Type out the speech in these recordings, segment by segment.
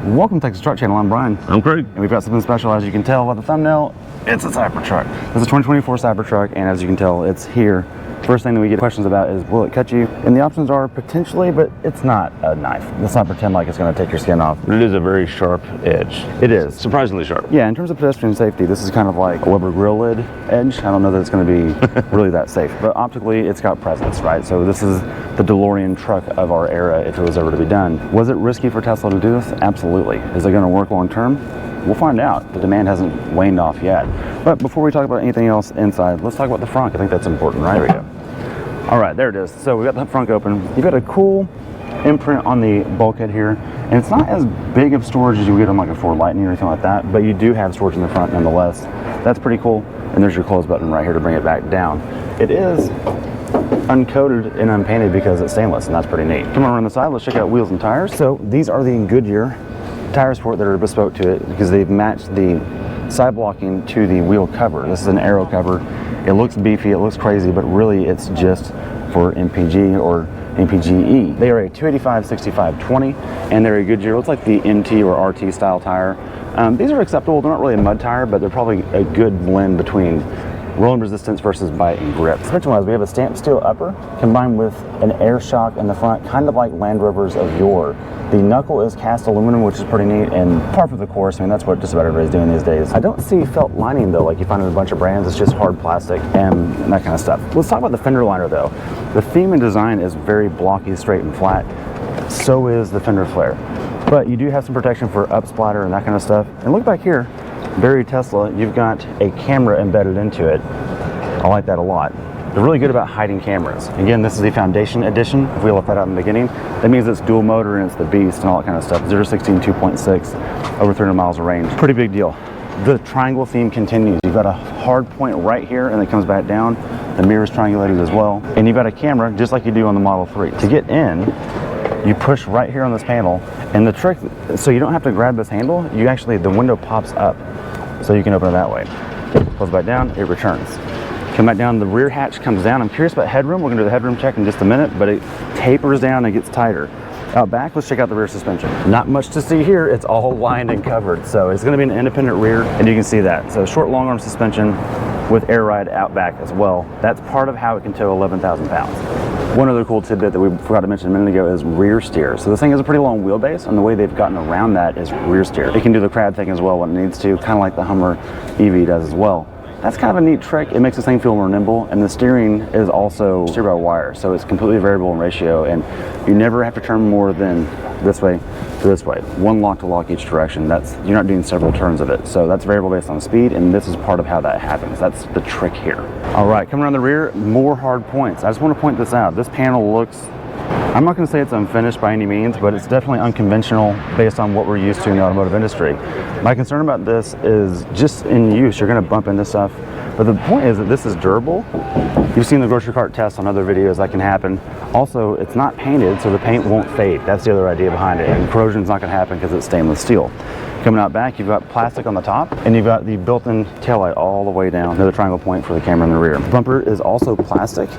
Welcome to Texas Truck Channel. I'm Brian. I'm Craig. And we've got something special, as you can tell by the thumbnail. It's a Cybertruck. This is a 2024 Cybertruck, and as you can tell, it's here. First thing that we get questions about is, will it cut you? And the options are potentially, but it's not a knife. Let's not pretend like it's going to take your skin off. It is a very sharp edge. It is. Surprisingly sharp. Yeah, in terms of pedestrian safety, this is kind of like a Weber grill lid edge. I don't know that it's going to be really that safe, but optically it's got presence, right? So this is the DeLorean truck of our era if it was ever to be done. Was it risky for Tesla to do this? Absolutely. Is it going to work long term? We'll find out. The demand hasn't waned off yet. But before we talk about anything else inside, let's talk about the front. I think that's important, right? Here we go. All right, there it is. So we got the front open. You've got a cool imprint on the bulkhead here, and it's not as big of storage as you would get on like a Ford Lightning or anything like that, but you do have storage in the front nonetheless. That's pretty cool. And there's your close button right here to bring it back down. It is uncoated and unpainted because it's stainless, and that's pretty neat. Come on around the side, let's check out wheels and tires. So these are the Goodyear tire support that are bespoke to it because they've matched the side blocking to the wheel cover. This is an aero cover. It looks beefy, it looks crazy, but really it's just for MPG or MPGE. They are a 285/65/20, and they're a Goodyear. Looks like the MT or RT style tire. These are acceptable. They're not really a mud tire, but they're probably a good blend between rolling resistance versus bite and grip. Suspension-wise, we have a stamped steel upper combined with an air shock in the front, kind of like Land Rovers of yore. The knuckle is cast aluminum, which is pretty neat and par for the course. I mean, that's what just about everybody's doing these days. I don't see felt lining though, like you find in a bunch of brands. It's just hard plastic and that kind of stuff. Let's talk about the fender liner though. The theme and design is very blocky, straight and flat. So is the fender flare. But you do have some protection for upsplatter and that kind of stuff. And look back here, very Tesla, you've got a camera embedded into it. I like that a lot. They're really good about hiding cameras. Again, this is the Foundation Edition. If we left that out in the beginning, that means it's dual motor and it's the beast and all that kind of stuff. 0-16, 2.6, over 300 miles of range. Pretty big deal. The triangle theme continues. You've got a hard point right here and it comes back down. The mirror is triangulated as well. And you've got a camera just like you do on the Model 3. To get in, you push right here on this panel, and the trick, so you don't have to grab this handle, you actually, the window pops up so you can open it that way. Close back down, it returns. Come back down, the rear hatch comes down. I'm curious about headroom. We're gonna do the headroom check in just a minute, but it tapers down and gets tighter. Out back, let's check out the rear suspension. Not much to see here. It's all lined and covered. So it's gonna be an independent rear, and you can see that. So short, long arm suspension with air ride out back as well. That's part of how it can tow 11,000 pounds. One other cool tidbit that we forgot to mention a minute ago is rear steer. So this thing has a pretty long wheelbase, and the way they've gotten around that is rear steer. It can do the crab thing as well when it needs to, kind of like the Hummer EV does as well. That's kind of a neat trick. It makes this thing feel more nimble, and the steering is also steer by wire, so it's completely variable in ratio, and you never have to turn more than this way to this way. One lock to lock each direction. You're not doing several turns of it, so that's variable based on speed, and this is part of how that happens. That's the trick here. All right, coming around the rear, more hard points. I just want to point this out. This panel looks, I'm not going to say it's unfinished by any means, but it's definitely unconventional based on what we're used to in the automotive industry. My concern about this is just in use, you're going to bump into stuff. But the point is that this is durable. You've seen the grocery cart test on other videos that can happen. Also, it's not painted, so the paint won't fade. That's the other idea behind it. And corrosion's not going to happen because it's stainless steel. Coming out back, you've got plastic on the top, and you've got the built-in taillight all the way down. Another triangle point for the camera in the rear. The bumper is also plastic.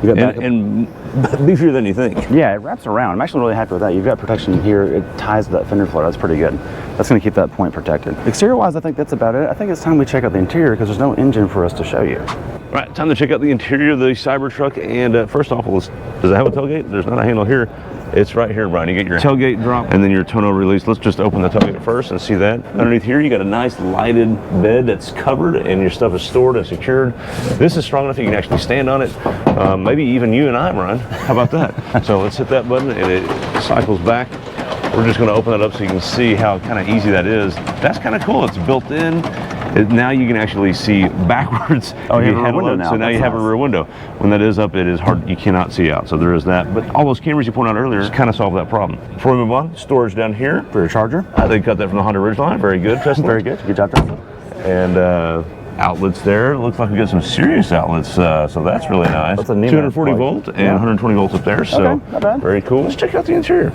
And beefier than you think. Yeah, it wraps around. I'm actually really happy with that. You've got protection here. It ties to that fender flare. That's pretty good. That's going to keep that point protected. Exterior-wise, I think that's about it. I think it's time we check out the interior because there's no engine for us to show you. All right, time to check out the interior of the Cybertruck. And first off, does it have a tailgate? There's not a handle here. It's right here, Brian. You get your tailgate drop and then your tonneau release. Let's just open the tailgate first and see that. Underneath here, you got a nice lighted bed that's covered and your stuff is stored and secured. This is strong enough you can actually stand on it. Maybe even you and I, Brian. How about that? So let's hit that button and it cycles back. We're just going to open it up so you can see how kind of easy that is. That's kind of cool. It's built in. Now you can actually see backwards. Oh, you have a rear window now. So now you have a rear window. When that is up, it is hard. You cannot see out. So there is that. But all those cameras you pointed out earlier kind of solve that problem. Before we move on, storage down here for your charger. They cut that from the Honda Ridgeline. Very good, Tesla. Very good. Good job, Tesla. And outlets there. Looks like we got some serious outlets, so that's really nice. That's a 240 volt and 120 volts up there. So okay, not bad. Very cool. Let's check out the interior.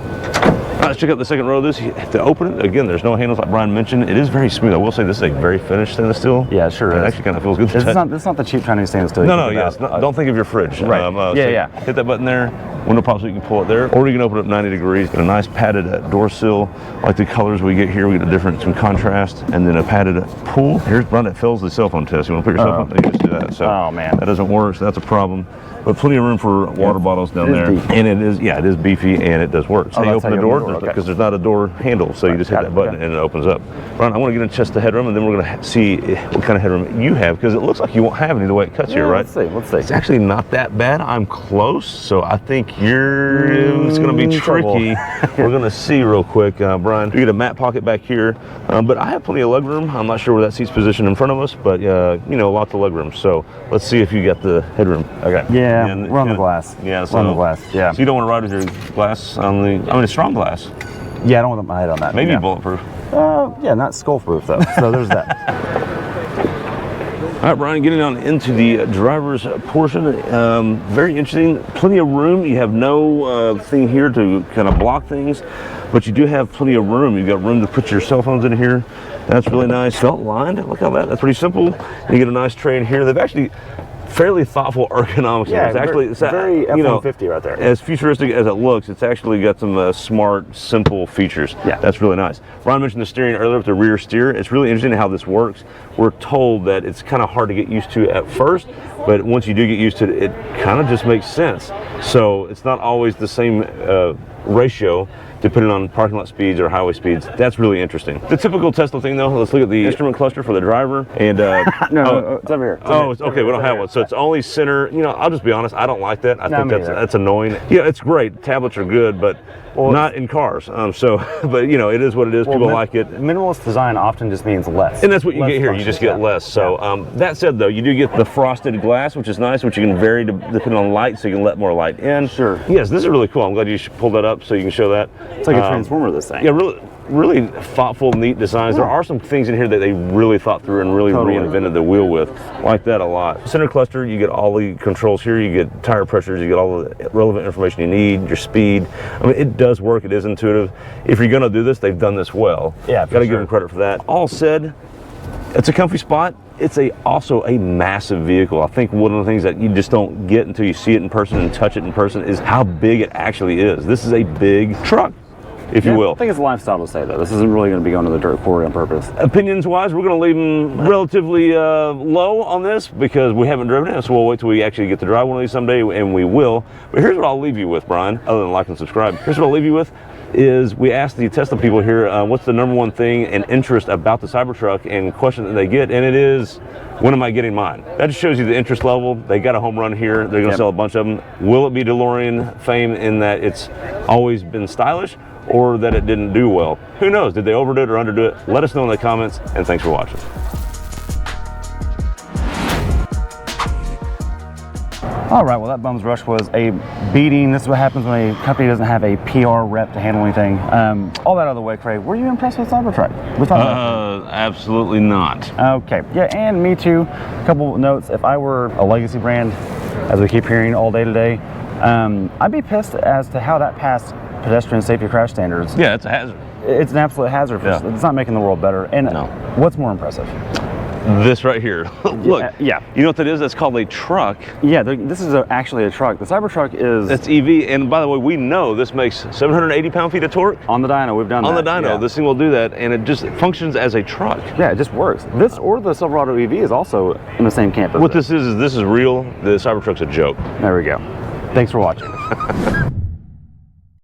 All right, let's check out the second row of this. To open it, again, there's no handles like Brian mentioned. It is very smooth. I will say this is a very finished stainless steel. Yeah, it sure is. It actually kind of feels good. It's not the cheap Chinese stainless steel. No, yes. Don't think of your fridge. Right. Hit that button there. Window pop so you can pull it there, or you can open it up 90 degrees. Got a nice padded door sill, like the colors we get here. We get a different, some contrast, and then a padded pool. Here's Brian, that fails the cell phone test. You want to put your cell phone? You just do that. So oh man, that doesn't work. So that's a problem. But plenty of room for water bottles down there, beefy. and it is beefy, and it does work. So you open the door because there's not a door handle, so you just hit that button and it opens up. Brian, I want to get into the headroom, and then we're going to see what kind of headroom you have, because it looks like you won't have any the way it cuts here, right? Let's see. It's actually not that bad. I'm close, so I think it's going to be tricky. We're going to see real quick, Brian. We get a mat pocket back here, but I have plenty of leg room. I'm not sure where that seat's positioned in front of us, but you know, lots of leg room. So let's see if you got the headroom. Okay. Yeah, we're on the glass. Yeah, we're on the glass. Yeah. So you don't want to ride with your glass on the, I mean, it's strong glass. Yeah, I don't want my head on that. Maybe bulletproof. Yeah, not skull proof though. So there's that. All right, Brian, getting on into the driver's portion. Very interesting. Plenty of room. You have no thing here to kind of block things, but you do have plenty of room. You've got room to put your cell phones in here. That's really nice. Felt lined. Look how that's pretty simple. You get a nice tray in here. They've actually fairly thoughtful ergonomics. Yeah, it's actually very F-150 right there. As futuristic as it looks, it's actually got some smart, simple features. Yeah, that's really nice. Brian mentioned the steering earlier with the rear steer. It's really interesting how this works. We're told that it's kind of hard to get used to at first, but once you do get used to it, it kind of just makes sense. So it's not always the same ratio depending on parking lot speeds or highway speeds. That's really interesting. The typical Tesla thing though, let's look at the instrument cluster for the driver. And no, it's over here. It's okay, we don't have one. So it's only center. You know, I'll just be honest, I don't like that. I think that's annoying. Yeah, it's great. Tablets are good, but not in cars. But you know, it is what it is. People like it. Minimalist design often just means less. And that's what you get here. You just get less. So that said though, you do get the frosted glass, which is nice, which you can vary depending on light, so you can let more light in. Sure. Yes, this is really cool. I'm glad you pulled that up so you can show that. It's like a transformer, this thing. Yeah, really thoughtful, neat designs. There are some things in here that they really thought through and really reinvented the wheel with. Like that a lot. Center cluster, you get all the controls here. You get tire pressures, you get all the relevant information you need, your speed. I mean, it does work. It is intuitive. If you're going to do this, they've done this well. Yeah, got to give them credit for that. All said, it's a comfy spot. It's also a massive vehicle. I think one of the things that you just don't get until you see it in person and touch it in person is how big it actually is. This is a big truck, if you will. I think it's a lifestyle to say, though. This isn't really going to be going to the dirt quarry on purpose. Opinions-wise, we're going to leave them relatively low on this because we haven't driven it, so we'll wait till we actually get to drive one of these someday, and we will. But here's what I'll leave you with, Brian, other than like and subscribe. Here's what I'll leave you with is we asked the Tesla people here, what's the #1 thing and interest about the Cybertruck, and question that they get, and it is, when am I getting mine? That just shows you the interest level. They got a home run here. They're going to sell a bunch of them. Will it be DeLorean fame in that it's always been stylish, or that it didn't do well? Who knows? Did they overdo it or underdo it? Let us know in the comments, and thanks for watching. All right, well, that Bums Rush was a beating. This is what happens when a company doesn't have a PR rep to handle anything. All that out of the way, Craig, were you impressed with Cybertruck? Absolutely not. Okay, yeah, and me too. A couple notes. If I were a legacy brand, as we keep hearing all day today, I'd be pissed as to how that passed pedestrian safety crash standards. Yeah, it's a hazard. It's an absolute hazard. It's not making the world better. And what's more impressive? This right here. Look. Yeah. You know what that is? That's called a truck. Yeah, this is actually a truck. The Cybertruck is... That's EV, and by the way, we know this makes 780 pound-feet of torque. On the dyno, we've done that. On the dyno, this thing will do that, and it just functions as a truck. Yeah, it just works. This or the Silverado EV is also in the same camp as What this is real. The Cybertruck's a joke. There we go. Thanks for watching.